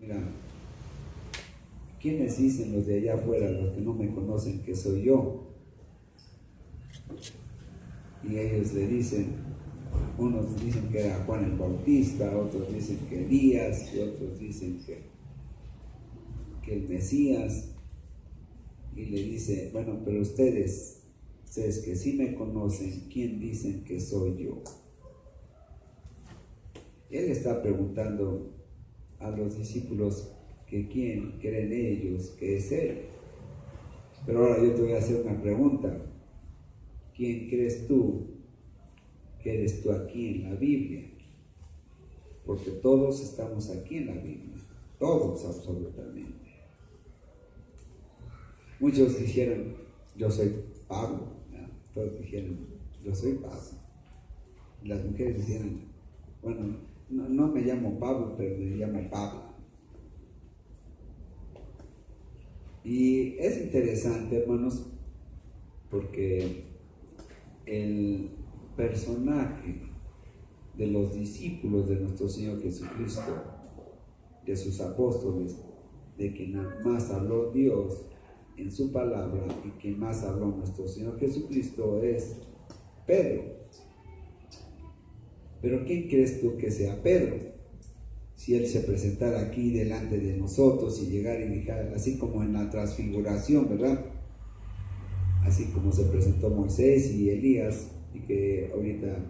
Mira, ¿quiénes dicen los de allá afuera, los que no me conocen, que soy yo? Y ellos le dicen, unos dicen que era Juan el Bautista, otros dicen que Elías, y otros dicen que el Mesías. Y le dice, bueno, pero ustedes que sí me conocen, ¿quién dicen que soy yo? Él está preguntando a los discípulos que quién creen ellos que es Él. Pero ahora yo te voy a hacer una pregunta. ¿Quién crees tú que eres tú aquí en la Biblia? Porque todos estamos aquí en la Biblia, todos absolutamente. Muchos dijeron, yo soy Pablo, ¿no? Todos dijeron, yo soy Pablo. Las mujeres dijeron, bueno, no me llamo Pablo, pero me llamo Pablo. Y es interesante, hermanos, porque el personaje de los discípulos de nuestro Señor Jesucristo, de sus apóstoles, de quien más habló Dios en su palabra y quien más habló nuestro Señor Jesucristo es Pedro. Pero ¿quién crees tú que sea Pedro? Si él se presentara aquí delante de nosotros y llegara y dijera, así como en la transfiguración, ¿verdad? Así como se presentó Moisés y Elías, y que ahorita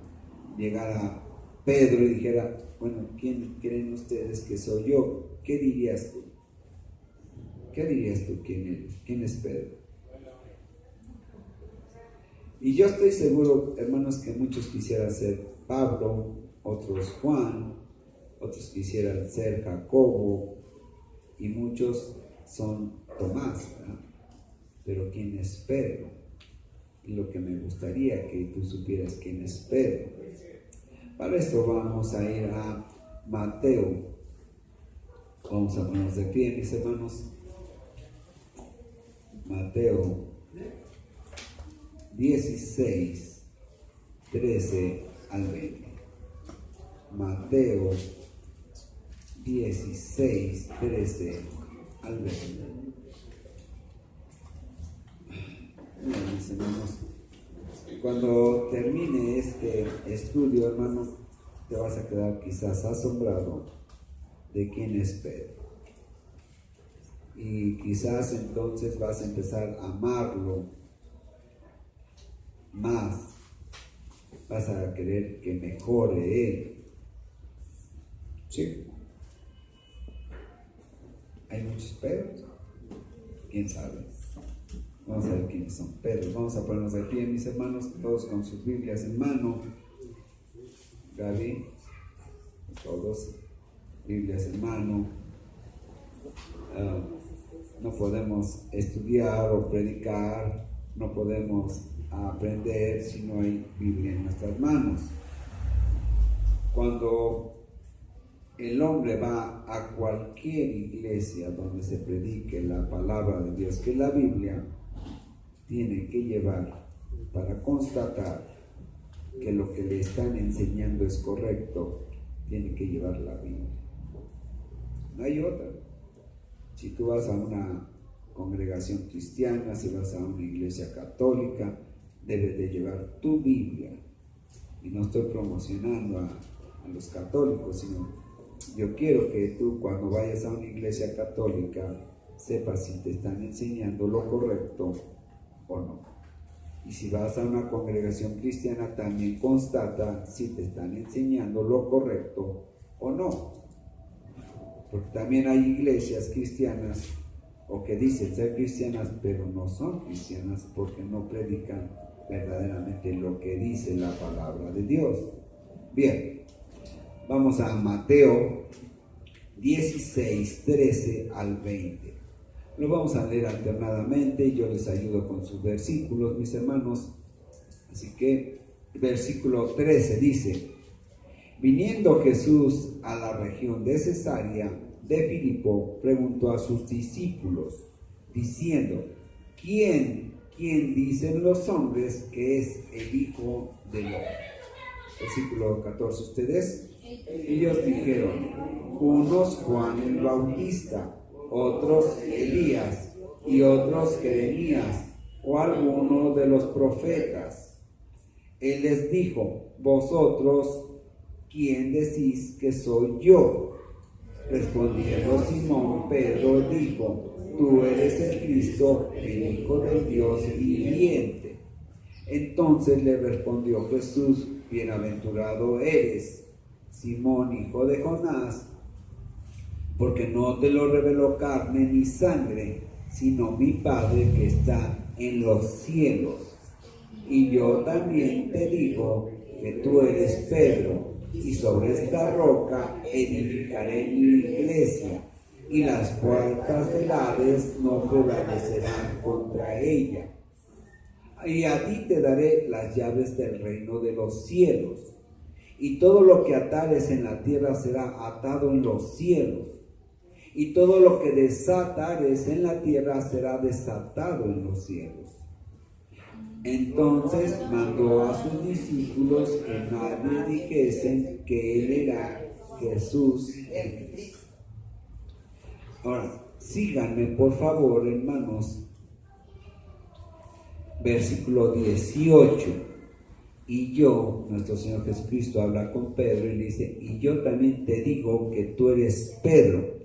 llegara Pedro y dijera, bueno, ¿quién creen ustedes que soy yo? ¿Qué dirías tú? ¿Qué dirías tú? ¿Quién es Pedro? Y yo estoy seguro, hermanos, que muchos quisieran ser Pablo, otros Juan, otros quisieran ser Jacobo, y muchos son Tomás, ¿verdad? Pero ¿quién es Pedro? Y lo que me gustaría que tú supieras quién es Pedro. Para esto vamos a ir a Mateo. Vamos a ponernos de pie, mis hermanos. Mateo 16, 13 al 20. Mateo 16, 13 al 20. Bien, mis hermanos, cuando termine este estudio, hermanos, te vas a quedar quizás asombrado de quién es Pedro. Y quizás entonces vas a empezar a amarlo más, vas a querer que mejore él. Sí. Hay muchos Pedros, quién sabe. Vamos a ver quiénes son Pedros. Vamos a ponernos de pie, mis hermanos, todos con sus Biblias en mano. Gaby, todos, Biblias en mano. No podemos estudiar o predicar, no podemos aprender si no hay Biblia en nuestras manos. Cuando el hombre va a cualquier iglesia donde se predique la palabra de Dios, que es la Biblia, tiene que llevar, para constatar que lo que le están enseñando es correcto, tiene que llevar la Biblia. No hay otra. Si tú vas a una congregación cristiana, si vas a una iglesia católica, debes de llevar tu Biblia. Y no estoy promocionando a los católicos, sino yo quiero que tú, cuando vayas a una iglesia católica, sepas si te están enseñando lo correcto o no. Y si vas a una congregación cristiana, también constata si te están enseñando lo correcto o no. Porque también hay iglesias cristianas o que dicen ser cristianas, pero no son cristianas porque no predican verdaderamente lo que dice la palabra de Dios. Bien, vamos a Mateo 16, 13 al 20. Lo vamos a leer alternadamente y yo les ayudo con sus versículos, mis hermanos. Así que, versículo 13 dice: Viniendo Jesús a la región de Cesarea de Filipo, preguntó a sus discípulos, diciendo: ¿Quién dicen los hombres que es el Hijo del Hombre? Versículo 14, ¿ustedes? Ellos dijeron, unos Juan el Bautista, otros Elías, y otros Jeremías, o alguno de los profetas. Él les dijo, vosotros, ¿quién decís que soy yo? Respondiendo Simón Pedro dijo, tú eres el Cristo, el Hijo del Dios viviente. Entonces le respondió Jesús, bienaventurado eres, Simón, hijo de Jonás, porque no te lo reveló carne ni sangre, sino mi Padre que está en los cielos. Y yo también te digo que tú eres Pedro, y sobre esta roca edificaré mi iglesia, y las puertas del Hades no prevalecerán contra ella. Y a ti te daré las llaves del reino de los cielos, y todo lo que atares en la tierra será atado en los cielos, y todo lo que desatares en la tierra será desatado en los cielos. Entonces mandó a sus discípulos que nadie dijesen que él era Jesús el Cristo. Ahora, síganme por favor, hermanos. Versículo 18. Y yo, nuestro Señor Jesucristo habla con Pedro y le dice, y yo también te digo que tú eres Pedro,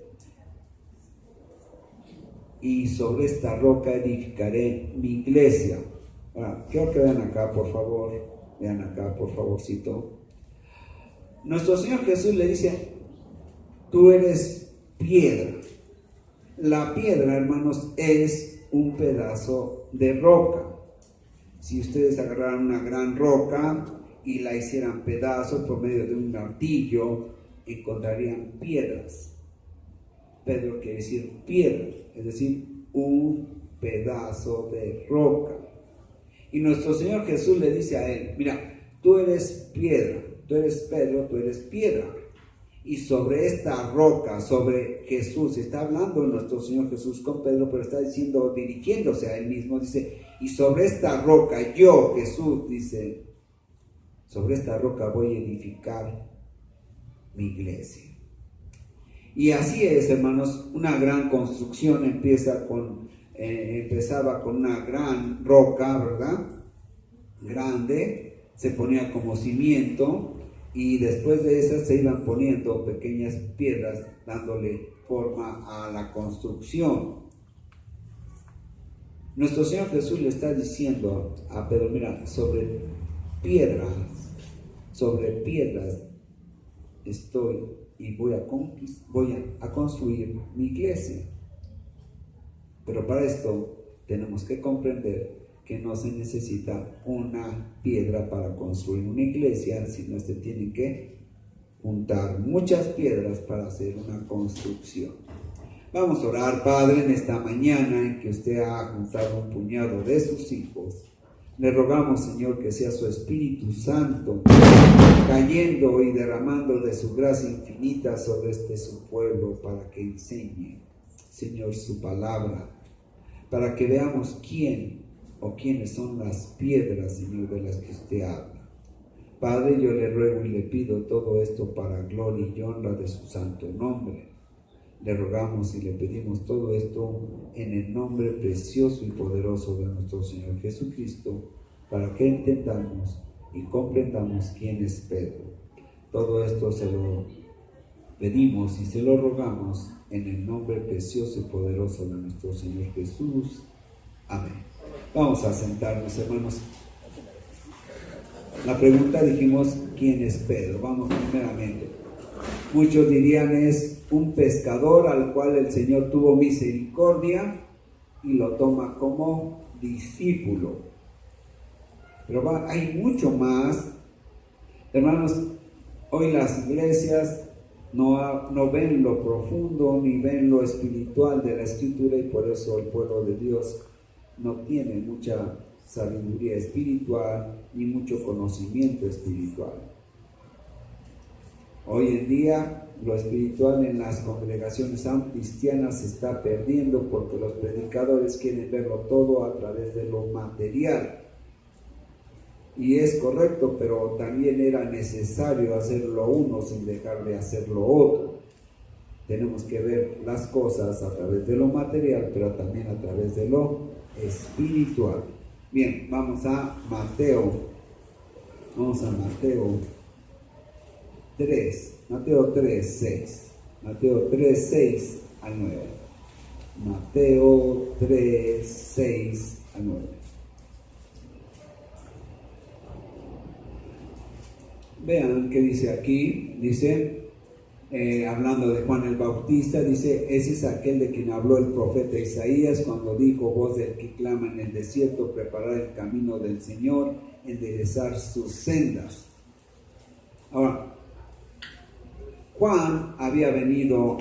y sobre esta roca edificaré mi iglesia. Ahora, quiero que vean acá, por favor. Vean acá, por favorcito. Nuestro Señor Jesús le dice, tú eres piedra. La piedra, hermanos, es un pedazo de roca. Si ustedes agarraran una gran roca y la hicieran pedazos por medio de un martillo, encontrarían piedras. Pedro quiere decir piedra, es decir, un pedazo de roca. Y nuestro Señor Jesús le dice a él, mira, tú eres piedra, tú eres Pedro, tú eres piedra. Y sobre esta roca, sobre Jesús, está hablando nuestro Señor Jesús con Pedro, pero está diciendo, dirigiéndose a él mismo, dice, y sobre esta roca, yo, Jesús, dice, sobre esta roca voy a edificar mi iglesia. Y así es, hermanos, una gran construcción empezaba con una gran roca, ¿verdad? Grande, se ponía como cimiento, y después de esas se iban poniendo pequeñas piedras dándole forma a la construcción. Nuestro Señor Jesús le está diciendo a Pedro, mira, sobre piedras estoy y voy a construir mi iglesia. Pero para esto tenemos que comprender que no se necesita una piedra para construir una iglesia, sino se tienen que juntar muchas piedras para hacer una construcción. Vamos a orar, Padre, en esta mañana en que usted ha juntado un puñado de sus hijos. Le rogamos, Señor, que sea su Espíritu Santo cayendo y derramando de su gracia infinita sobre su pueblo para que enseñe, Señor, su palabra, para que veamos quién o quiénes son las piedras, Señor, de las que usted habla. Padre, yo le ruego y le pido todo esto para gloria y honra de su santo nombre. Le rogamos y le pedimos todo esto en el nombre precioso y poderoso de nuestro Señor Jesucristo, para que entendamos y comprendamos quién es Pedro. Todo esto se lo pedimos y se lo rogamos en el nombre precioso y poderoso de nuestro Señor Jesús. Amén. Vamos a sentarnos, hermanos. La pregunta dijimos, ¿quién es Pedro? Vamos primeramente. Muchos dirían es un pescador al cual el Señor tuvo misericordia y lo toma como discípulo. Pero hay mucho más. Hermanos, hoy las iglesias no ven lo profundo ni ven lo espiritual de la Escritura, y por eso el pueblo de Dios no tiene mucha sabiduría espiritual ni mucho conocimiento espiritual. Hoy en día lo espiritual en las congregaciones cristianas se está perdiendo porque los predicadores quieren verlo todo a través de lo material. y es correcto, pero también era necesario hacer lo uno sin dejar de hacer lo otro. Tenemos que ver las cosas a través de lo material, pero también a través de lo espiritual. Bien, vamos a Mateo 3, Mateo 3, 6. Mateo 3, 6 al 9. Mateo 3, 6 al 9. Vean qué dice aquí. Dice, hablando de Juan el Bautista, dice, ese es aquel de quien habló el profeta Isaías cuando dijo: voz del que clama en el desierto, preparar el camino del Señor, enderezar sus sendas. Ahora, Juan había venido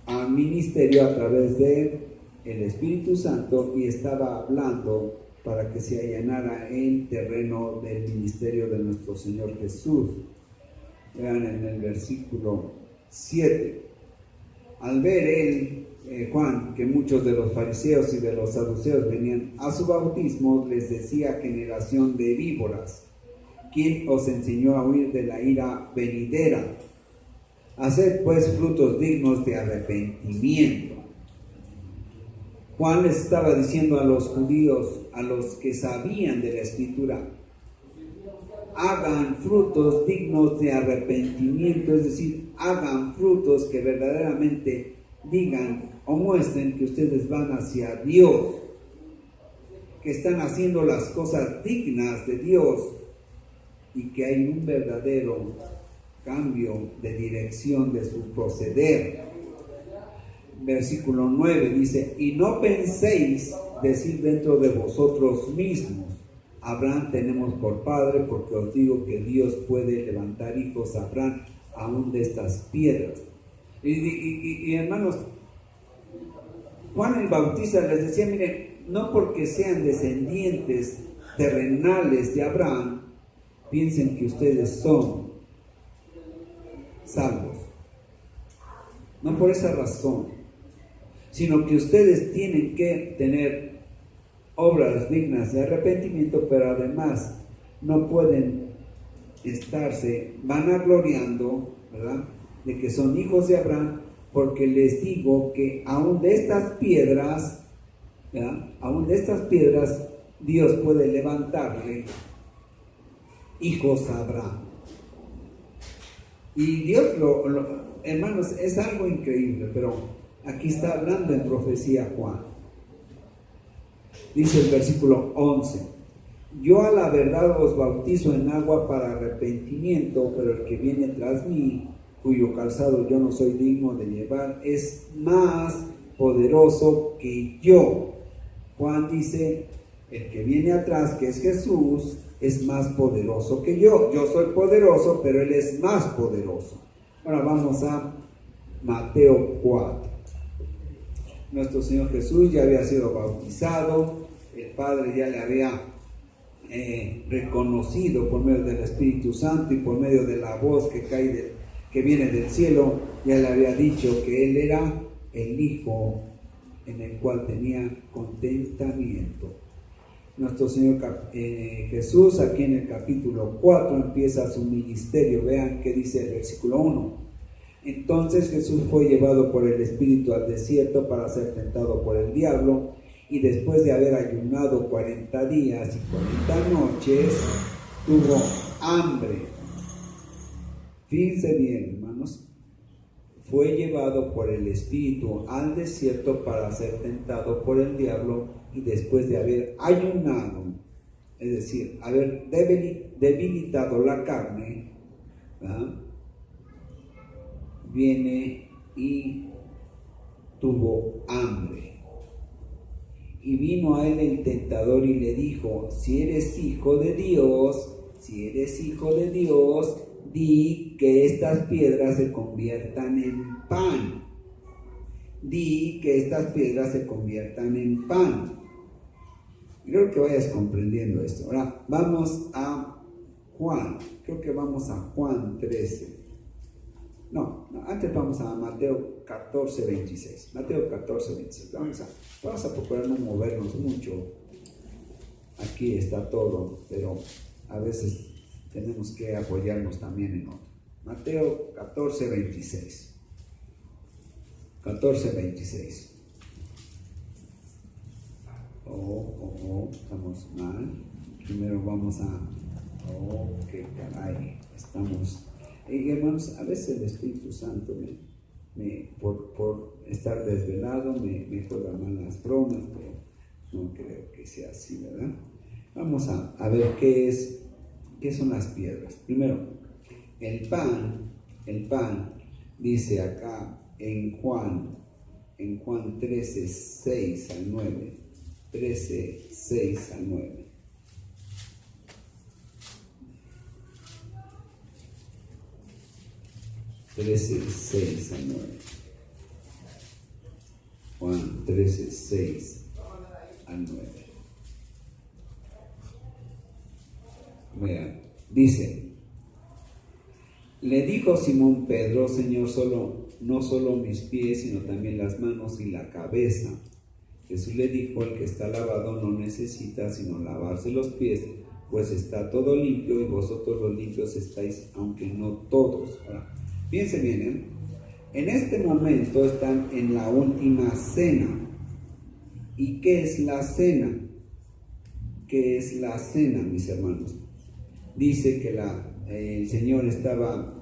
al ministerio a través de el Espíritu Santo y estaba hablando para que se allanara el terreno del ministerio de nuestro Señor Jesús. Vean en el versículo 7. Al ver él, Juan, que muchos de los fariseos y de los saduceos venían a su bautismo, les decía: generación de víboras, ¿quién os enseñó a huir de la ira venidera? Haced pues frutos dignos de arrepentimiento. Juan les estaba diciendo a los judíos, a los que sabían de la Escritura: hagan frutos dignos de arrepentimiento, es decir, hagan frutos que verdaderamente digan o muestren que ustedes van hacia Dios, que están haciendo las cosas dignas de Dios y que hay un verdadero cambio de dirección de su proceder. Versículo 9 dice: y no penséis decir dentro de vosotros mismos: Abraham tenemos por padre, porque os digo que Dios puede levantar hijos a Abraham aún de estas piedras. Y hermanos, Juan el Bautista les decía: miren, no porque sean descendientes terrenales de Abraham, piensen que ustedes son salvos. No por esa razón, sino que ustedes tienen que tener obras dignas de arrepentimiento, pero además no pueden estarse vanagloriando, ¿verdad?, de que son hijos de Abraham, porque les digo que aún de estas piedras, ¿verdad?, aún de estas piedras Dios puede levantarle hijos a Abraham. Y Dios hermanos, es algo increíble, pero aquí está hablando en profecía Juan. Dice el versículo 11: yo a la verdad os bautizo en agua para arrepentimiento, pero el que viene tras mí, cuyo calzado yo no soy digno de llevar, es más poderoso que yo. Juan dice: el que viene atrás, que es Jesús, es más poderoso que yo. Yo soy poderoso, pero Él es más poderoso. Ahora vamos a Mateo 4. Nuestro Señor Jesús ya había sido bautizado, el Padre ya le había reconocido por medio del Espíritu Santo y por medio de la voz que viene del cielo, ya le había dicho que Él era el Hijo en el cual tenía contentamiento. Nuestro Señor Jesús, aquí en el capítulo 4, empieza su ministerio. Vean qué dice el versículo 1. Entonces Jesús fue llevado por el Espíritu al desierto para ser tentado por el diablo, y después de haber ayunado 40 días y 40 noches, tuvo hambre. Fíjense bien, hermanos, fue llevado por el Espíritu al desierto para ser tentado por el diablo, y después de haber ayunado, es decir, haber debilitado la carne, ¿verdad?, viene y tuvo hambre. Y vino a él el tentador y le dijo: si eres hijo de Dios, di que estas piedras se conviertan en pan. Di que estas piedras se conviertan en pan. Creo que vayas comprendiendo esto. Ahora vamos a Juan. Creo que vamos a Juan 13. No, antes vamos a Mateo 14, 26. Mateo 14, 26. Vamos a procurar no movernos mucho. aquí está todo, pero a veces tenemos que apoyarnos también en otro. Mateo 14, 26. 14, 26. Estamos mal. Primero vamos a... qué caray, estamos... hermanos, a veces el Espíritu Santo por estar desvelado me juega malas bromas, pero no creo que sea así, ¿verdad? Vamos a ver qué son las piedras. Primero, el pan dice acá en Juan 13, 6 al 9. 13, 6 al 9. Juan 13, 6 al 9. Vean, dice, le dijo Simón Pedro, Señor, no solo mis pies, sino también las manos y la cabeza. Jesús le dijo, el que está lavado no necesita sino lavarse los pies, pues está todo limpio y vosotros los limpios estáis, aunque no todos. Ahora, fíjense bien, en este momento están en la última cena. ¿Y qué es la cena? ¿Qué es la cena, mis hermanos? Dice que el Señor estaba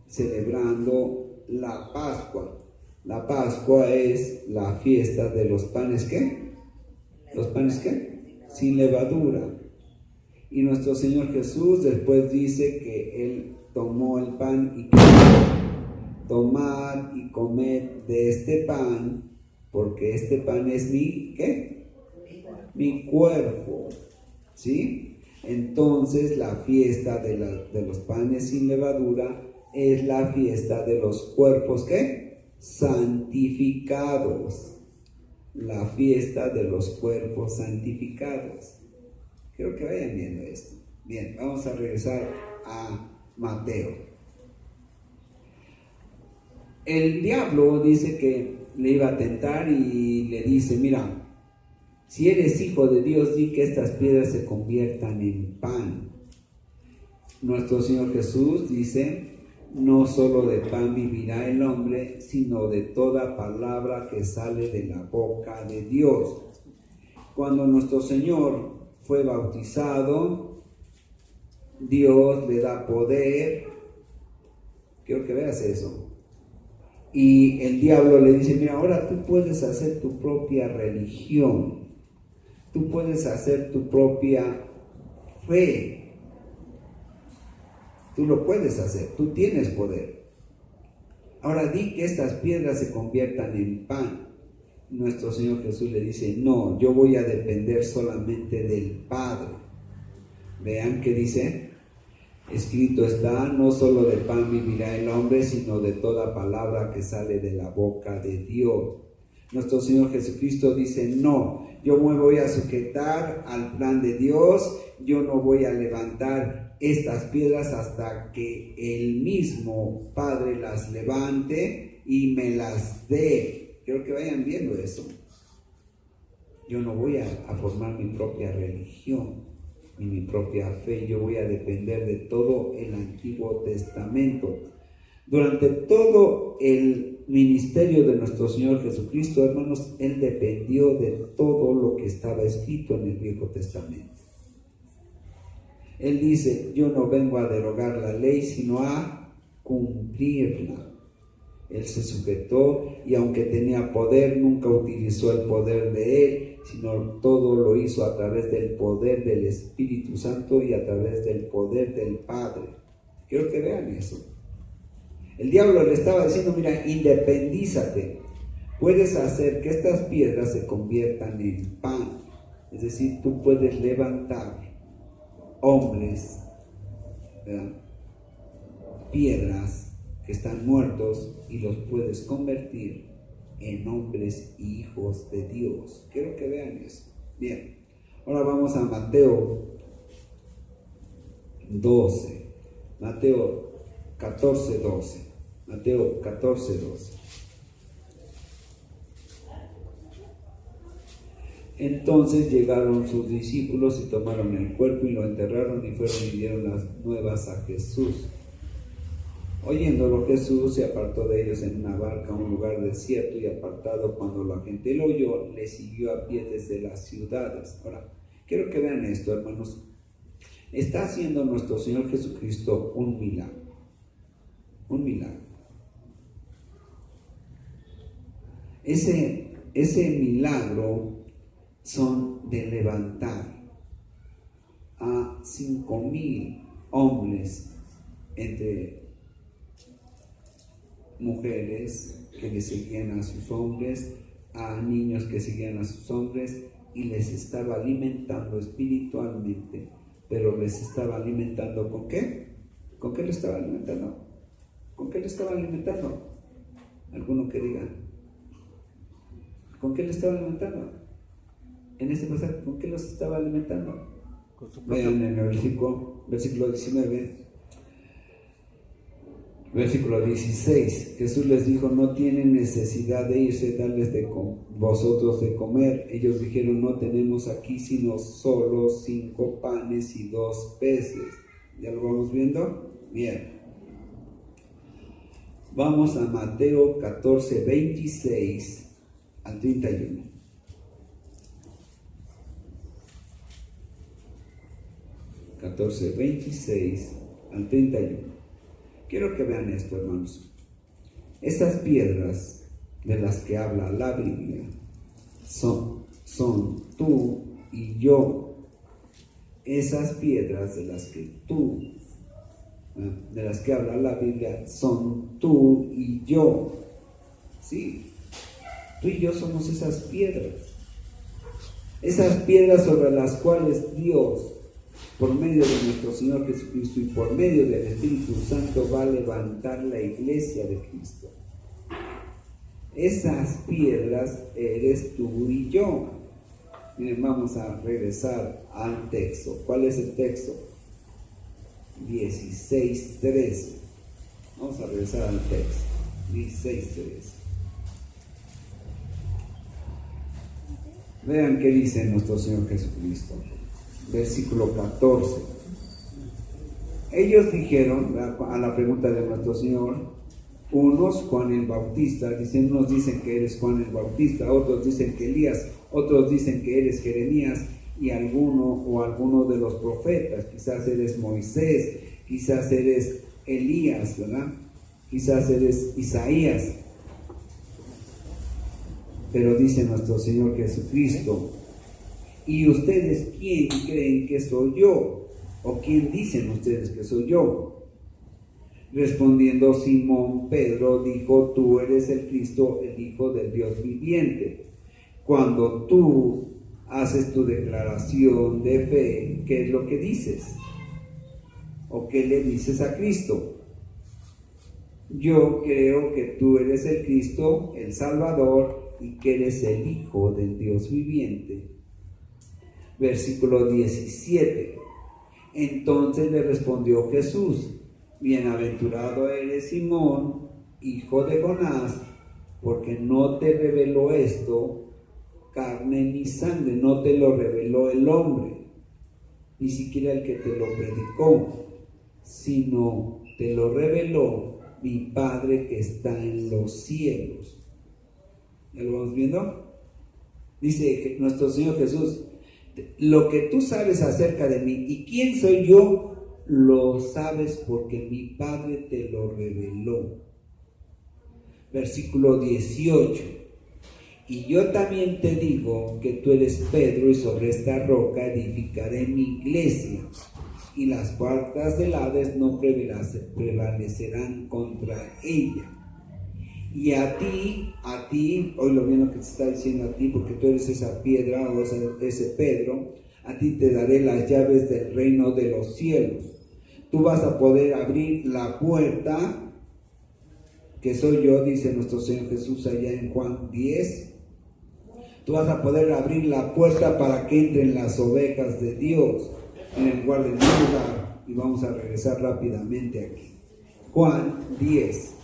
celebrando la Pascua. La Pascua es la fiesta de los panes, ¿qué? ¿Los panes qué? Sin levadura. Y nuestro Señor Jesús después dice que Él tomó el pan y tomad y comed de este pan, porque este pan es mi, ¿qué? Mi cuerpo, ¿sí? Entonces la fiesta de los panes sin levadura es la fiesta de los cuerpos, ¿qué? Santificados. La fiesta de los cuerpos santificados. Quiero que vayan viendo esto. Bien, vamos a regresar a Mateo. El diablo dice que le iba a tentar y le dice, mira, si eres hijo de Dios, di que estas piedras se conviertan en pan. Nuestro Señor Jesús dice, no solo de pan vivirá el hombre, sino de toda palabra que sale de la boca de Dios. Cuando nuestro Señor fue bautizado, Dios le da poder. Quiero que veas eso. Y el diablo le dice, mira, ahora tú puedes hacer tu propia religión. Tú puedes hacer tu propia fe. Tú lo puedes hacer, tú tienes poder. Ahora di que estas piedras se conviertan en pan. Nuestro Señor Jesús le dice, no, yo voy a depender solamente del Padre. Vean que dice, escrito está, no solo de pan vivirá el hombre, sino de toda palabra que sale de la boca de Dios. Nuestro Señor Jesucristo dice, no, yo me voy a sujetar al plan de Dios, yo no voy a levantar estas piedras hasta que el mismo Padre las levante y me las dé. Quiero que vayan viendo eso. Yo no voy a formar mi propia religión ni mi propia fe, yo voy a depender de todo el Antiguo Testamento. Durante todo el ministerio de nuestro Señor Jesucristo, hermanos, Él dependió de todo lo que estaba escrito en el Viejo Testamento. Él dice, yo no vengo a derogar la ley, sino a cumplirla. Él se sujetó y aunque tenía poder, nunca utilizó el poder de Él, sino todo lo hizo a través del poder del Espíritu Santo y a través del poder del Padre. Quiero que vean eso. El diablo le estaba diciendo, mira, independízate. Puedes hacer que estas piedras se conviertan en pan. Es decir, tú puedes levantar hombres, ¿verdad? Piedras que están muertos y los puedes convertir en hombres y hijos de Dios. Quiero que vean eso. Bien, ahora vamos a Mateo 12. Mateo 14, 12. Mateo 14, 12. Entonces llegaron sus discípulos y tomaron el cuerpo y lo enterraron y fueron y dieron las nuevas a Jesús. Oyéndolo, Jesús se apartó de ellos en una barca a un lugar desierto y apartado. Cuando la gente lo oyó, le siguió a pie desde las ciudades. Ahora, quiero que vean esto, hermanos. Está haciendo nuestro Señor Jesucristo un milagro. Un milagro. Ese milagro son de levantar a 5,000 hombres entre mujeres que le seguían a sus hombres, a niños que seguían a sus hombres, y les estaba alimentando espiritualmente, pero les estaba alimentando ¿con qué? ¿Con qué le estaba alimentando? ¿Con qué le estaba alimentando? ¿Alguno que diga? ¿Con qué le estaba alimentando? En este pasaje, ¿con qué los estaba alimentando? Vean en el versículo 19, versículo 16. Jesús les dijo: no tienen necesidad de irse, darles vosotros de comer. Ellos dijeron: no tenemos aquí sino solo 5 panes y 2 peces. ¿Ya lo vamos viendo? Bien. Vamos a Mateo 14, 26 al 31. (14, 26 al 31). Quiero que vean esto, hermanos. Esas piedras de las que habla la Biblia son tú y yo. Esas piedras de las que habla la Biblia son tú y yo. Sí, tú y yo somos esas piedras. Esas piedras sobre las cuales Dios, por medio de nuestro Señor Jesucristo y por medio del Espíritu Santo, va a levantar la iglesia de Cristo. Esas piedras eres tú y yo. Miren, vamos a regresar al texto. ¿Cuál es el texto? 16:13. Vamos a regresar al texto. 16:13. Vean qué dice nuestro Señor Jesucristo. Versículo 14. Ellos dijeron a la pregunta de nuestro Señor, unos Juan el Bautista, unos dicen que eres Juan el Bautista, otros dicen que Elías, otros dicen que eres Jeremías y alguno de los profetas. Quizás eres Moisés, quizás eres Elías, ¿verdad? Quizás eres Isaías. Pero dice nuestro Señor Jesucristo: ¿y ustedes quién creen que soy yo? ¿O quién dicen ustedes que soy yo? Respondiendo Simón Pedro dijo: tú eres el Cristo, el Hijo del Dios viviente. Cuando tú haces tu declaración de fe, ¿qué es lo que dices? ¿O qué le dices a Cristo? Yo creo que tú eres el Cristo, el Salvador, y que eres el Hijo del Dios viviente. Versículo 17. Entonces le respondió Jesús: bienaventurado eres Simón, hijo de Jonás, porque no te reveló esto carne ni sangre, no te lo reveló el hombre, ni siquiera el que te lo predicó, sino te lo reveló mi Padre que está en los cielos. ¿Ya lo vamos viendo? Dice nuestro Señor Jesús: lo que tú sabes acerca de mí y quién soy yo, lo sabes porque mi Padre te lo reveló. Versículo 18. Y yo también te digo que tú eres Pedro, y sobre esta roca edificaré mi iglesia, y las puertas del Hades no prevalecerán contra ella. Y a ti, oílo bien lo que te está diciendo a ti, porque tú eres esa piedra, o ese Pedro, a ti te daré las llaves del reino de los cielos. Tú vas a poder abrir la puerta, que soy yo, dice nuestro Señor Jesús allá en Juan 10. Tú vas a poder abrir la puerta para que entren las ovejas de Dios en el guarden lugar. Y vamos a regresar rápidamente aquí. Juan 10.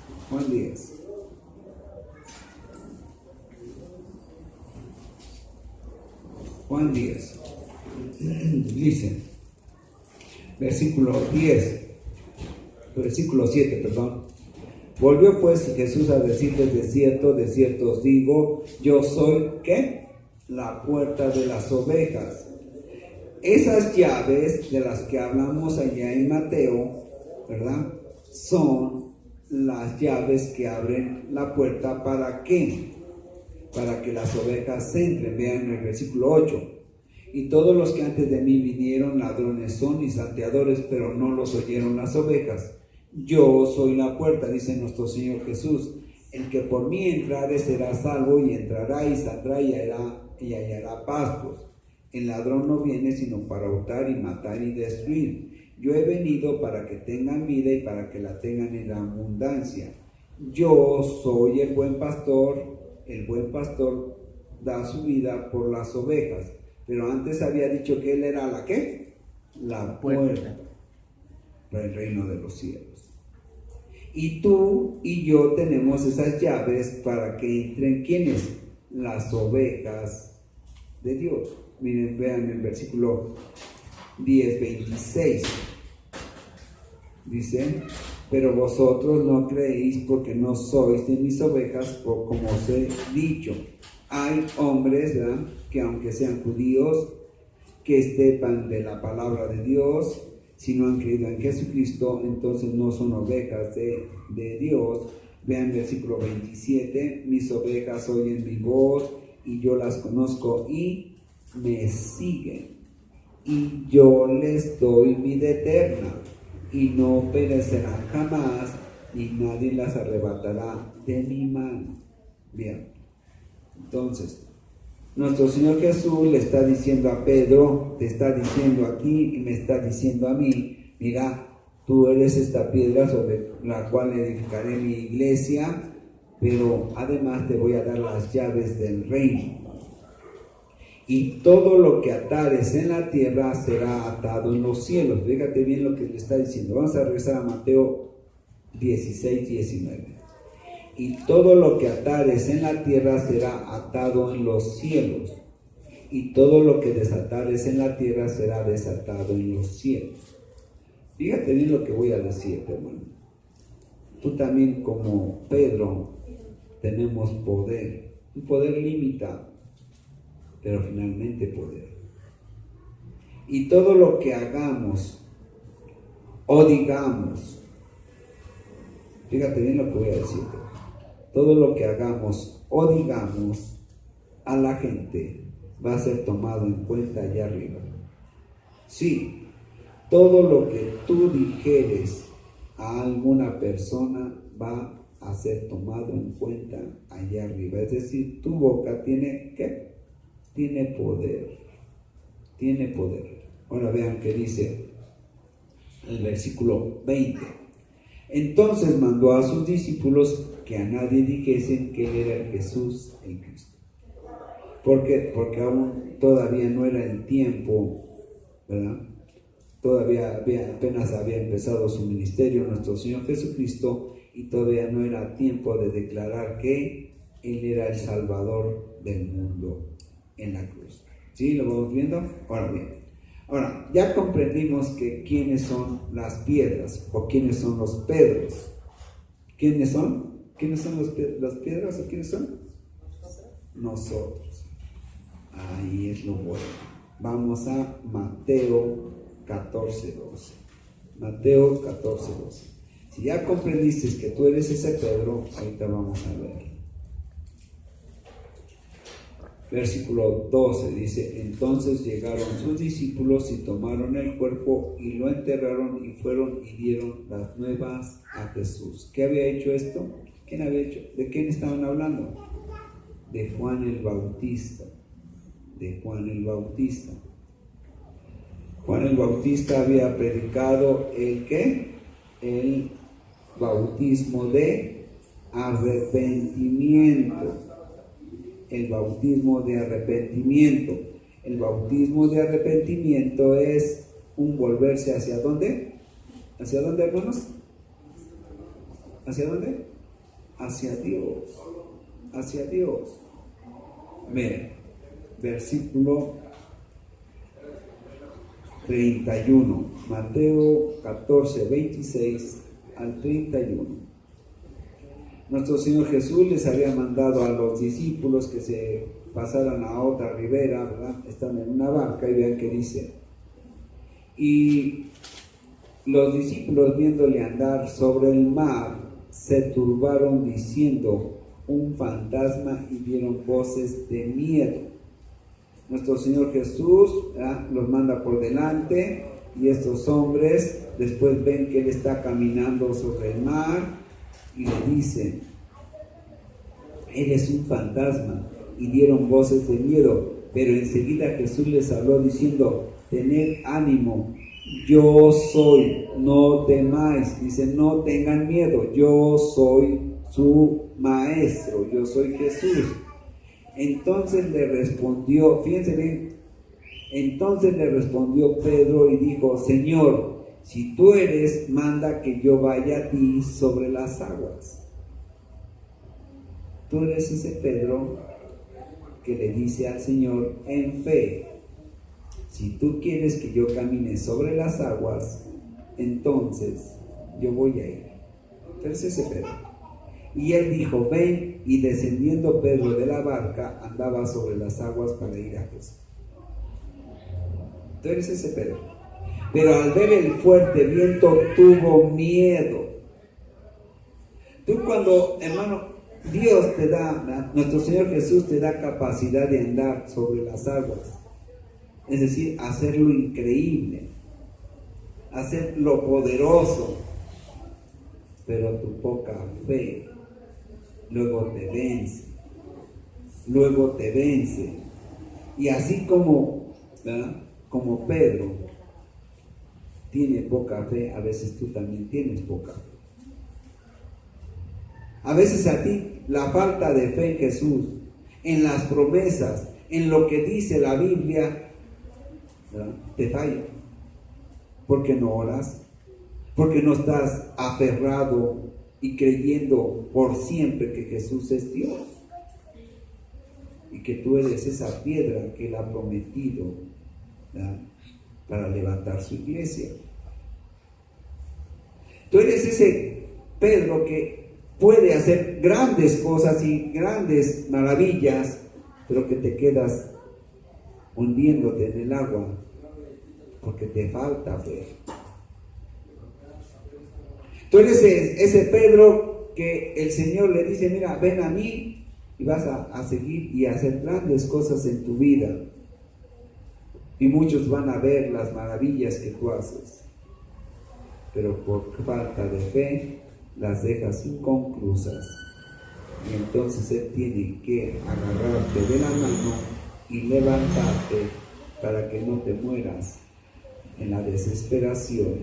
Juan 10. Dice, versículo 7, perdón. Volvió pues Jesús a decirles, de cierto os digo, yo soy, ¿qué? La puerta de las ovejas. Esas llaves de las que hablamos allá en Mateo, ¿verdad? Son las llaves que abren la puerta, ¿para qué? Para que las ovejas entren. Vean en el versículo 8. Y todos los que antes de mí vinieron, ladrones son y salteadores, pero no los oyeron las ovejas. Yo soy la puerta, dice nuestro Señor Jesús. El que por mí entrare será salvo, y entrará y saldrá y hallará pastos. El ladrón no viene sino para hurtar y matar y destruir. Yo he venido para que tengan vida y para que la tengan en abundancia. Yo soy el buen pastor da su vida por las ovejas. Pero antes había dicho que él era la ¿qué? La puerta para el reino de los cielos. Y tú y yo tenemos esas llaves para que entren, ¿quiénes? Las ovejas de Dios. Miren, vean el versículo 10:26. Dice, pero vosotros no creéis porque no sois de mis ovejas, como os he dicho. Hay hombres, ¿verdad?, que aunque sean judíos, que sepan de la palabra de Dios, si no han creído en Jesucristo, entonces no son ovejas de Dios. Vean el versículo 27, mis ovejas oyen mi voz y yo las conozco y me siguen. Y yo les doy vida eterna y no perecerán jamás, ni nadie las arrebatará de mi mano. Bien, entonces, nuestro Señor Jesús le está diciendo a Pedro, te está diciendo a ti y me está diciendo a mí, mira, tú eres esta piedra sobre la cual edificaré mi iglesia, pero además te voy a dar las llaves del reino. Y todo lo que atares en la tierra será atado en los cielos. Fíjate bien lo que le está diciendo. Vamos a regresar a Mateo 16:19. Y todo lo que atares en la tierra será atado en los cielos, y todo lo que desatares en la tierra será desatado en los cielos. Fíjate bien lo que voy a decirte, hermano. Tú también, como Pedro, tenemos poder, un poder limitado, pero finalmente poder. Y todo lo que hagamos o digamos, fíjate bien lo que voy a decirte. Todo lo que hagamos o digamos a la gente va a ser tomado en cuenta allá arriba. Sí, todo lo que tú dijeres a alguna persona va a ser tomado en cuenta allá arriba. Es decir, tu boca tiene ¿qué? Tiene poder. Tiene poder. Ahora vean qué dice el versículo 20. Entonces mandó a sus discípulos que a nadie dijesen que él era el Jesús, el Cristo. Porque aún todavía no era el tiempo, ¿verdad? Todavía apenas había empezado su ministerio nuestro Señor Jesucristo, y todavía no era tiempo de declarar que él era el Salvador del mundo en la cruz. ¿Sí? ¿Lo vamos viendo? Ahora bien. Ahora, ya comprendimos que quiénes son las piedras o quiénes son los Pedros. ¿Quiénes son? ¿Quiénes son las piedras o quiénes son? Nosotros. Ahí es lo bueno. Vamos a Mateo 14:12. Mateo 14:12. Si ya comprendiste que tú eres ese Pedro, ahorita vamos a ver. Versículo 12 dice, entonces llegaron sus discípulos y tomaron el cuerpo y lo enterraron y fueron y dieron las nuevas a Jesús. ¿Qué había hecho esto? ¿Quién había hecho? ¿De quién estaban hablando? De Juan el Bautista. De Juan el Bautista. Juan el Bautista había predicado el ¿qué? El bautismo de arrepentimiento. El bautismo de arrepentimiento. El bautismo de arrepentimiento es un volverse ¿hacia dónde? ¿Hacia dónde, hermanos? ¿Hacia dónde? Hacia Dios. Hacia Dios. Miren, versículo 31. Mateo 14, 26 al 31. Nuestro Señor Jesús les había mandado a los discípulos que se pasaran a otra ribera, ¿verdad? Están en una barca y vean qué dice. Y los discípulos, viéndole andar sobre el mar, se turbaron diciendo: un fantasma, y dieron voces de miedo. Nuestro Señor Jesús los manda por delante, y estos hombres después ven que Él está caminando sobre el mar y le dicen: eres un fantasma, y dieron voces de miedo. Pero enseguida Jesús les habló diciendo: tened ánimo, yo soy, no temáis. Dice: no tengan miedo, yo soy su maestro, yo soy Jesús. Entonces le respondió, fíjense bien, entonces le respondió Pedro y dijo: Señor, si tú eres, manda que yo vaya a ti sobre las aguas. Tú eres ese Pedro que le dice al Señor en fe: si tú quieres que yo camine sobre las aguas, entonces yo voy a ir. Tú eres ese Pedro. Y él dijo: ven. Y descendiendo Pedro de la barca, andaba sobre las aguas para ir a Jesús. Tú eres ese Pedro. Pero al ver el fuerte viento tuvo miedo. Tú cuando, hermano, Dios te da, nuestro Señor Jesús te da capacidad de andar sobre las aguas. Es decir, hacer lo increíble, hacer lo poderoso. Pero tu poca fe luego te vence. Luego te vence. Y así como Pedro tiene poca fe, a veces tú también tienes poca fe. A veces a ti la falta de fe en Jesús, en las promesas, en lo que dice la Biblia, te falla. Porque no oras, porque no estás aferrado y creyendo por siempre que Jesús es Dios y que tú eres esa piedra que Él ha prometido, ¿verdad?, para levantar su iglesia. Tú eres ese Pedro que puede hacer grandes cosas y grandes maravillas, pero que te quedas hundiéndote en el agua porque te falta fe. Tú eres ese Pedro que el Señor le dice: mira, ven a mí y vas a seguir y a hacer grandes cosas en tu vida. Y muchos van a ver las maravillas que tú haces, pero por falta de fe las dejas inconclusas. Y entonces Él tiene que agarrarte de la mano y levantarte para que no te mueras en la desesperación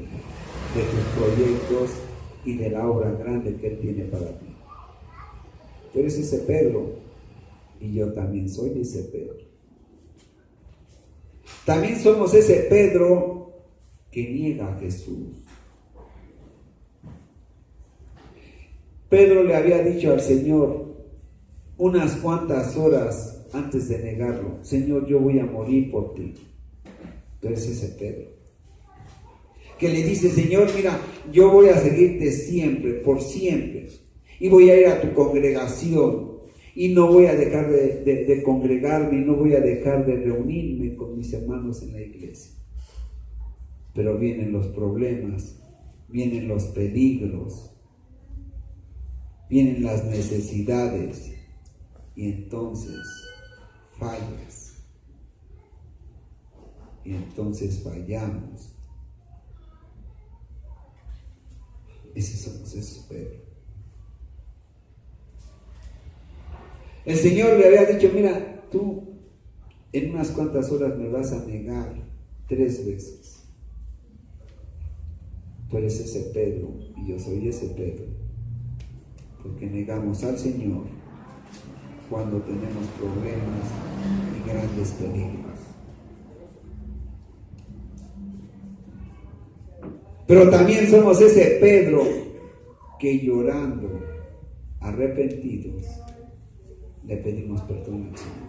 de tus proyectos y de la obra grande que Él tiene para ti. Tú eres ese Pedro y yo también soy ese Pedro. También somos ese Pedro que niega a Jesús. Pedro le había dicho al Señor unas cuantas horas antes de negarlo: Señor, yo voy a morir por ti. Tú eres ese Pedro que le dice: Señor, mira, yo voy a seguirte siempre, por siempre, y voy a ir a tu congregación, y no voy a dejar de congregarme, y no voy a dejar de reunirme con mis hermanos en la iglesia. Pero vienen los problemas, vienen los peligros, vienen las necesidades, y entonces fallas, y entonces fallamos. Ese somos esos Pedro. El Señor le había dicho: mira, tú en unas cuantas horas me vas a negar 3 veces. Tú eres ese Pedro y yo soy ese Pedro, porque negamos al Señor cuando tenemos problemas y grandes peligros. Pero también somos ese Pedro que llorando, arrepentidos, le pedimos perdón al Señor.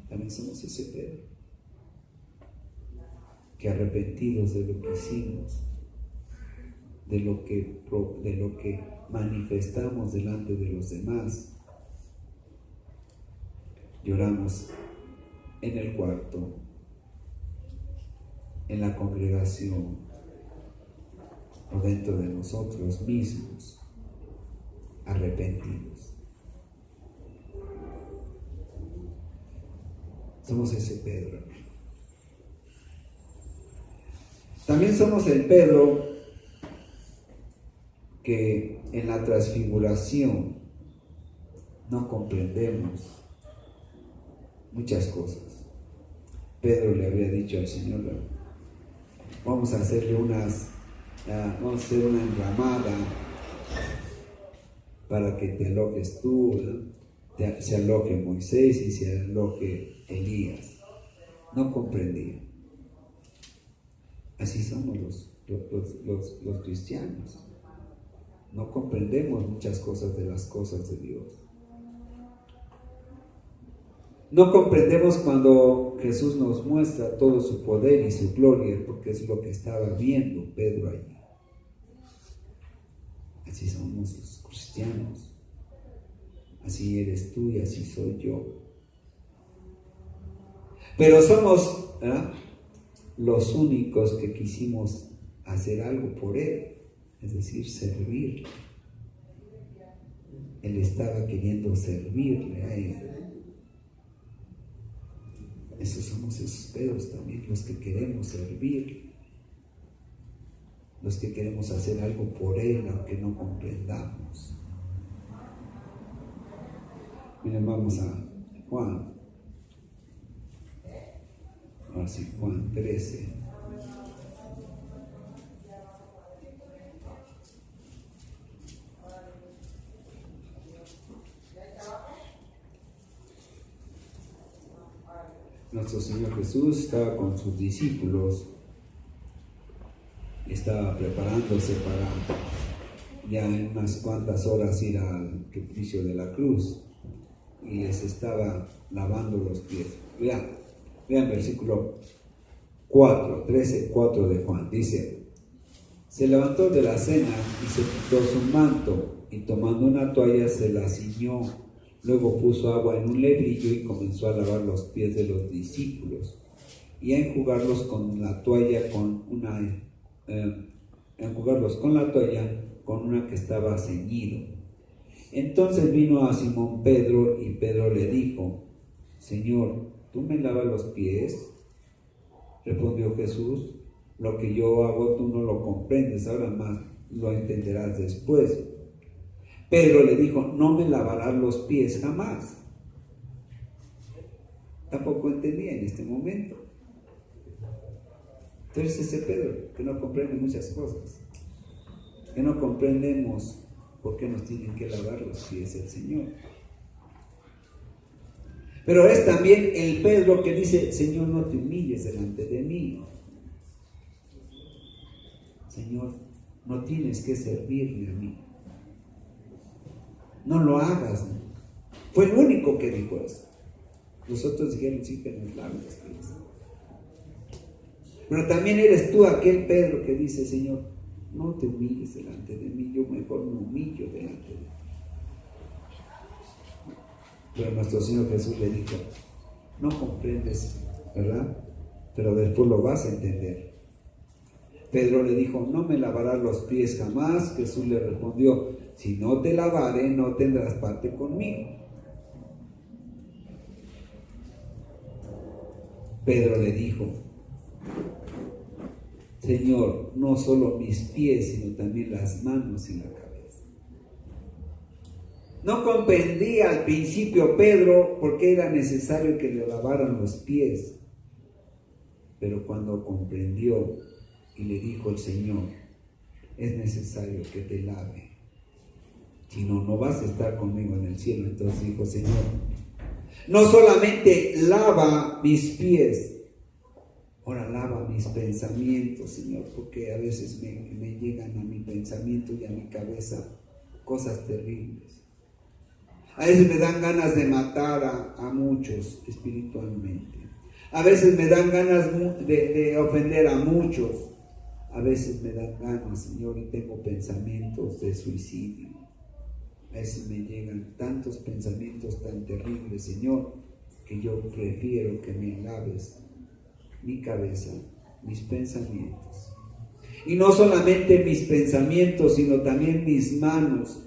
También somos ese Pedro. que arrepentidos de lo que hicimos, de lo que manifestamos delante de los demás. Lloramos en el cuarto, en la congregación o dentro de nosotros mismos, arrepentidos. Somos ese Pedro. También somos el Pedro que en la transfiguración no comprendemos muchas cosas. Pedro le había dicho al Señor: vamos a hacer una enramada para que te alojes tú, se aloje Moisés y se aloje Elías. No comprendía. Así somos los cristianos. No comprendemos muchas cosas de las cosas de Dios. No comprendemos cuando Jesús nos muestra todo su poder y su gloria, porque es lo que estaba viendo Pedro allí. Así somos los cristianos. Así eres tú y así soy yo. Pero somos los únicos que quisimos hacer algo por Él, es decir, servirle. Él estaba queriendo servirle a Él. Esos somos esos Pedros también, los que queremos servir, los que queremos hacer algo por Él, aunque no comprendamos. Miren, vamos a Juan. Ahora sí, Juan 13. Nuestro Señor Jesús estaba con sus discípulos, estaba preparándose para ya en unas cuantas horas ir al suplicio de la cruz y les estaba lavando los pies. Vean versículo 4, 13:4 de Juan. Dice: se levantó de la cena y se quitó su manto y tomando una toalla se la ciñó. Luego puso agua en un lebrillo y comenzó a lavar los pies de los discípulos y a enjugarlos con la toalla con una que estaba ceñido. Entonces vino a Simón Pedro y Pedro le dijo: Señor, ¿tú me lavas los pies? Respondió Jesús: lo que yo hago tú no lo comprendes, ahora más lo entenderás después. Pedro le dijo: no me lavarás los pies jamás. Tampoco entendía en este momento. Entonces ese Pedro que no comprende muchas cosas, que no comprendemos por qué nos tienen que lavar los pies el Señor. Pero es también el Pedro que dice: Señor, no te humilles delante de mí. Señor, no tienes que servirme a mí. No lo hagas. Fue el único que dijo eso. Los otros dijeron: sí, que nos laven los pies. Pero también eres tú aquel Pedro que dice: Señor, no te humilles delante de mí, yo mejor me humillo delante de ti. Pero nuestro Señor Jesús le dijo: no comprendes, ¿verdad? Pero después lo vas a entender. Pedro le dijo: no me lavarás los pies jamás. Jesús le respondió: si no te lavare, no tendrás parte conmigo. Pedro le dijo: Señor, no solo mis pies, sino también las manos y la cabeza. No comprendía al principio Pedro por qué era necesario que le lavaran los pies. Pero cuando comprendió y le dijo el Señor: es necesario que te lave, si no, no vas a estar conmigo en el cielo. Entonces dijo: Señor, no solamente lava mis pies, ahora lava mis pensamientos, Señor, porque a veces me llegan a mi pensamiento y a mi cabeza cosas terribles. A veces me dan ganas de matar a muchos espiritualmente. A veces me dan ganas de ofender a muchos. A veces me dan ganas, Señor, y tengo pensamientos de suicidio. A veces me llegan tantos pensamientos tan terribles, Señor, que yo prefiero que me laves mi cabeza, mis pensamientos. Y no solamente mis pensamientos, sino también mis manos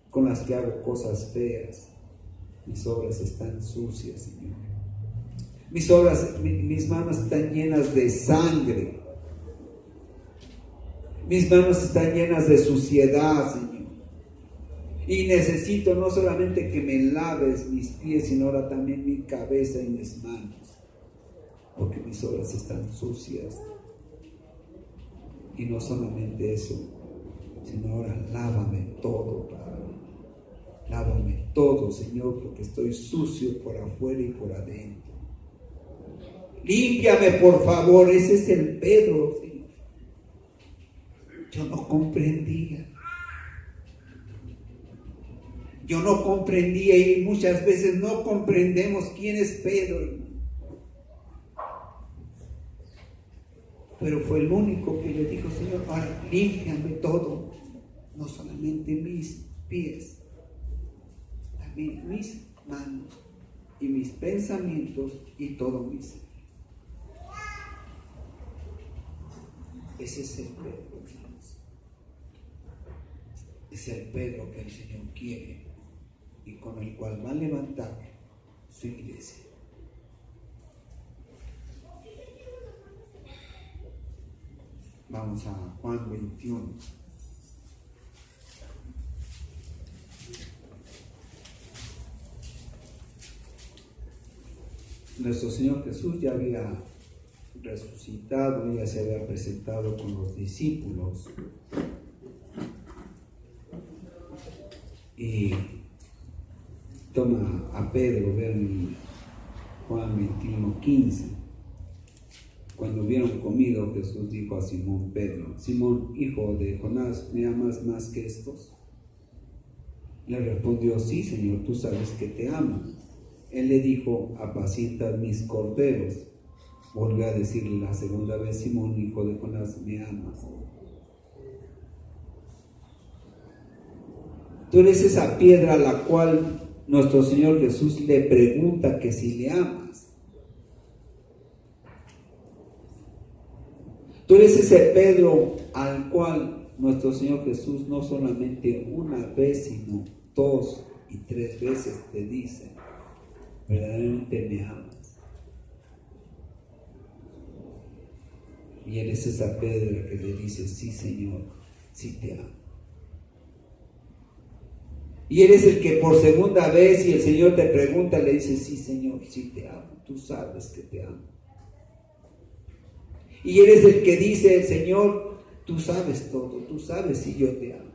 con las que hago cosas feas. Mis obras están sucias, Señor. Mis manos están llenas de sangre. Mis manos están llenas de suciedad, Señor. Y necesito no solamente que me laves mis pies, sino ahora también mi cabeza y mis manos. Porque mis obras están sucias. Y no solamente eso, sino ahora lávame todo, Padre. Lávame todo, Señor, porque estoy sucio por afuera y por adentro. Límpiame, por favor. Ese es el Pedro, Señor. Yo no comprendía. Y muchas veces no comprendemos quién es Pedro. Pero fue el único que le dijo, Señor, ahora límpiame todo. No solamente mis pies, también mis manos y mis pensamientos y todo mi ser. Ese es el Pedro, hermanos. Es el Pedro que el Señor quiere y con el cual va a levantar su iglesia. Vamos a Juan 21. Nuestro Señor Jesús ya había resucitado, ya se había presentado con los discípulos. Y toma a Pedro, vean Juan 21:15. Cuando hubieron comido, Jesús dijo a Simón Pedro: Simón, hijo de Jonás, ¿me amas más que estos? Le respondió: sí, Señor, tú sabes que te amo. Él le dijo: apacienta mis corderos. Volvió a decirle la segunda vez: Simón, hijo de Jonás, ¿me amas? Tú eres esa piedra a la cual nuestro Señor Jesús le pregunta que si le amas. Tú eres ese Pedro al cual nuestro Señor Jesús no solamente una vez, sino 2 y 3 veces te dice: verdaderamente me amas. Y eres esa piedra que le dice: sí, Señor, sí te amo. Y eres el que por segunda vez, y el Señor te pregunta, le dice: sí, Señor, sí te amo. Tú sabes que te amo. Y eres el que dice: Señor, tú sabes todo, tú sabes si yo te amo.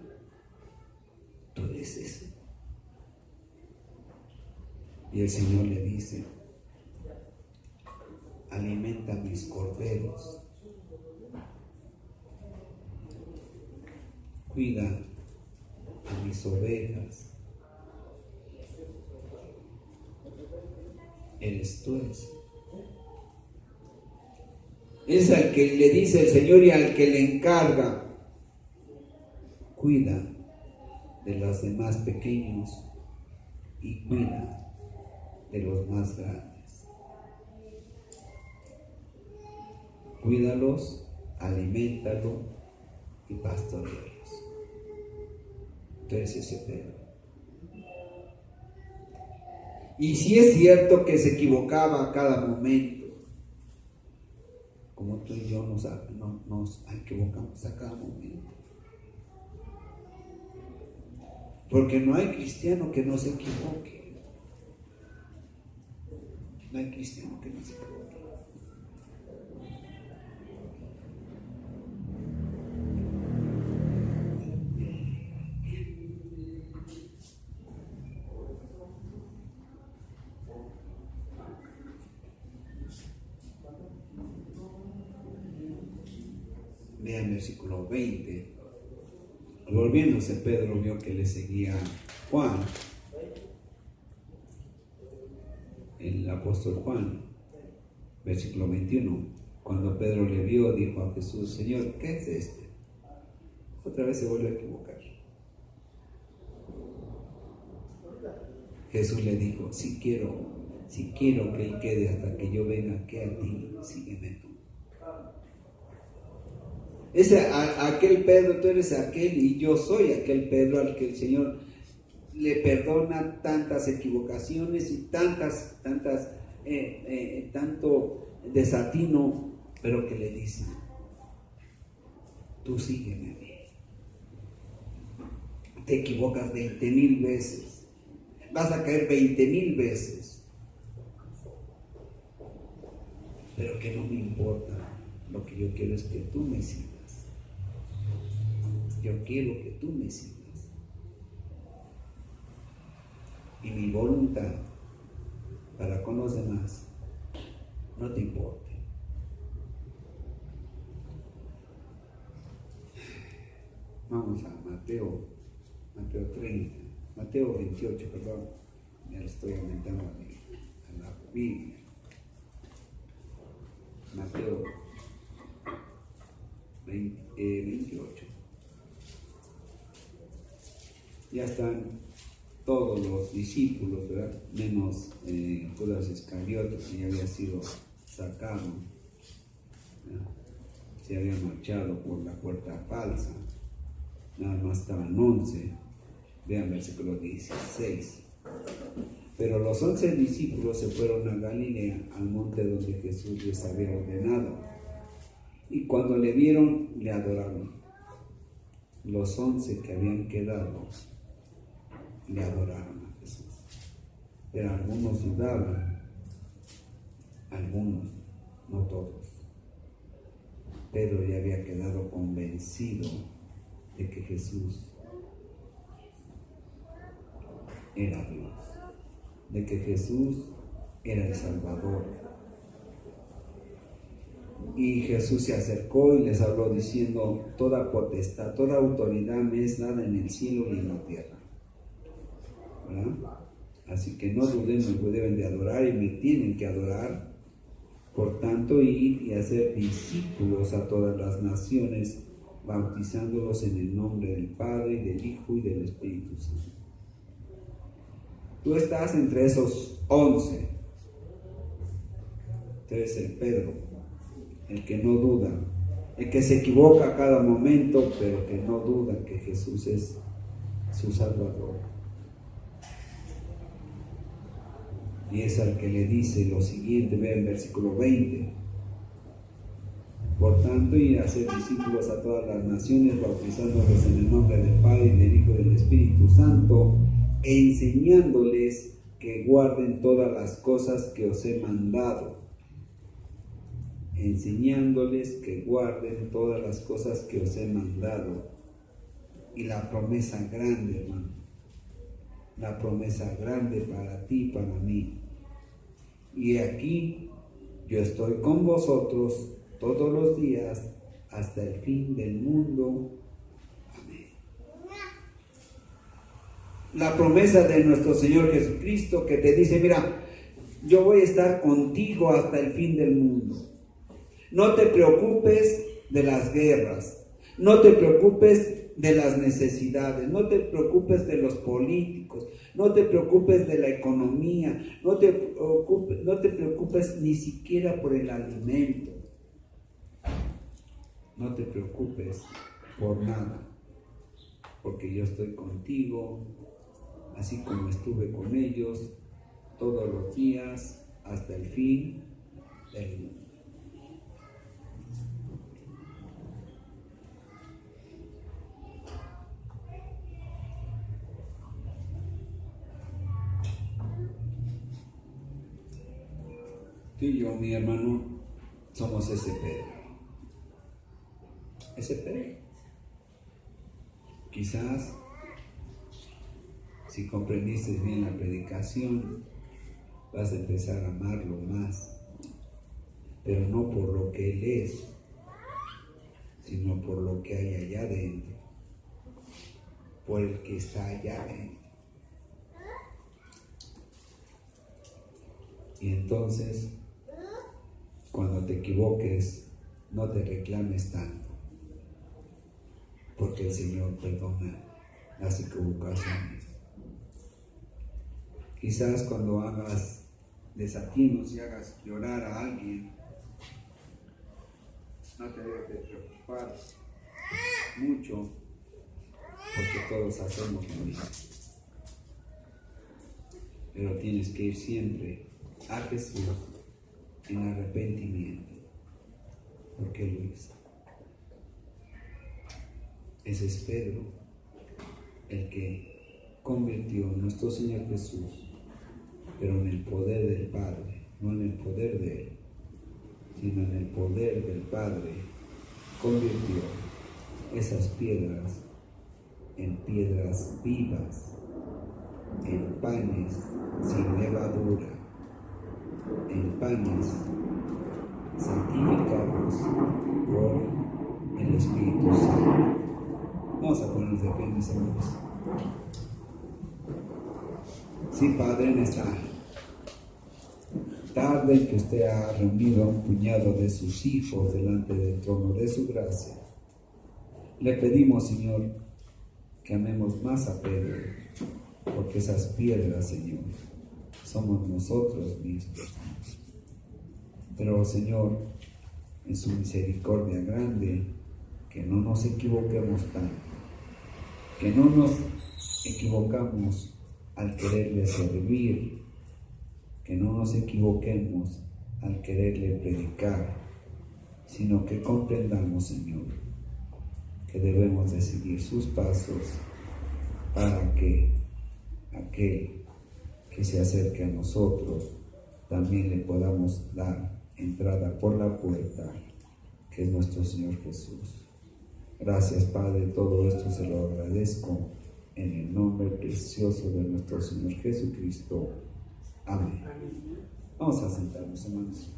Tú eres eso. Y el Señor le dice: alimenta mis corderos, cuida a mis ovejas. Eres tú eso. Es al que le dice el Señor y al que le encarga: cuida de los demás pequeños y cuida de los más grandes. Cuídalos, aliméntalos y pastorealos. Entonces ese Pedro. Y sí es cierto que se equivocaba a cada momento, como tú y yo nos equivocamos a cada momento. Porque no hay cristiano que no se equivoque. No hay cristiano que no se equivoque. Vean el versículo 20. Volviéndose, Pedro vio que le seguía Juan, el apóstol Juan, Versículo 21. Cuando Pedro le vio, dijo a Jesús: Señor, ¿qué es este? Otra vez se vuelve a equivocar. Jesús le dijo: si quiero que él quede hasta que yo venga, que a ti, sígueme tú. Aquel Pedro, tú eres aquel y yo soy aquel Pedro al que el Señor le perdona tantas equivocaciones y tanto desatino, pero que le dice: tú sígueme a mí. Te equivocas 20,000 veces, vas a caer 20,000 veces, pero que no me importa. Lo que yo quiero es que tú me sigas. Yo quiero que tú me sigas. Y mi voluntad para con los demás no te importe. Vamos a Mateo 28, perdón. Ya le estoy aumentando a la Biblia. Mateo 28. Ya están todos los discípulos, ¿verdad? Menos Judas Iscariote, que ya había sido sacado, ¿verdad? Se había marchado por la puerta falsa. Nada más estaban 11. Vean versículo 16. Pero los 11 discípulos se fueron a Galilea, al monte donde Jesús les había ordenado. Y cuando le vieron, le adoraron. Los 11 que habían quedado le adoraron a Jesús. Pero algunos dudaban, algunos, no todos. Pedro ya había quedado convencido de que Jesús era Dios, de que Jesús era el Salvador. Y Jesús se acercó y les habló diciendo: toda potestad, toda autoridad me es dada en el cielo y en la tierra. ¿Verdad? Así que no duden, me deben de adorar y me tienen que adorar. Por tanto, ir y hacer discípulos a todas las naciones, bautizándolos en el nombre del Padre, y del Hijo y del Espíritu Santo. Tú estás entre esos 11. Tú eres el Pedro, el que no duda, el que se equivoca a cada momento, pero que no duda que Jesús es su Salvador. Y es al que le dice lo siguiente, vean el versículo 20. Por tanto, ir a hacer discípulos a todas las naciones, bautizándolos en el nombre del Padre, y del Hijo y del Espíritu Santo, enseñándoles que guarden todas las cosas que os he mandado. Enseñándoles que guarden todas las cosas que os he mandado. Y la promesa grande, hermano, la promesa grande para ti y para mí. Y aquí yo estoy con vosotros todos los días hasta el fin del mundo. Amén. La promesa de nuestro Señor Jesucristo, que te dice: mira, yo voy a estar contigo hasta el fin del mundo. No te preocupes de las guerras, no te preocupes de las necesidades, no te preocupes de los políticos, no te preocupes de la economía, no te preocupes ni siquiera por el alimento. No te preocupes por nada, porque yo estoy contigo, así como estuve con ellos todos los días hasta el fin del mundo. Tú y yo, mi hermano, somos ese Pedro. Ese Pedro. Quizás, si comprendiste bien la predicación, vas a empezar a amarlo más. Pero no por lo que Él es, sino por lo que hay allá adentro. Por el que está allá adentro. Y entonces te equivoques, no te reclames tanto, porque el Señor perdona las equivocaciones. Quizás cuando hagas desatinos y hagas llorar a alguien, no te debes de preocupar mucho, porque todos hacemos lo mismo. Pero tienes que ir siempre a Jesús en arrepentimiento, porque Él lo hizo. Ese es Pedro, el que convirtió a nuestro Señor Jesús, pero en el poder del Padre, no en el poder de Él, sino en el poder del Padre, convirtió esas piedras en piedras vivas, en panes sin levadura, en panes santificados por el Espíritu Santo. Vamos a ponernos de pie, mis hermanos. Sí, Padre, en esta tarde en que usted ha reunido a un puñado de sus hijos delante del trono de su gracia, le pedimos, Señor, que amemos más a Pedro, porque esas piedras, Señor, somos nosotros mismos. Pero, Señor, en su misericordia grande, que no nos equivoquemos tanto, que no nos equivocamos al quererle servir, que no nos equivoquemos al quererle predicar, sino que comprendamos, Señor, que debemos de seguir sus pasos para que aquel que se acerque a nosotros también le podamos dar entrada por la puerta, que es nuestro Señor Jesús. Gracias, Padre, todo esto se lo agradezco en el nombre precioso de nuestro Señor Jesucristo. Amén. Vamos a sentarnos, hermanos.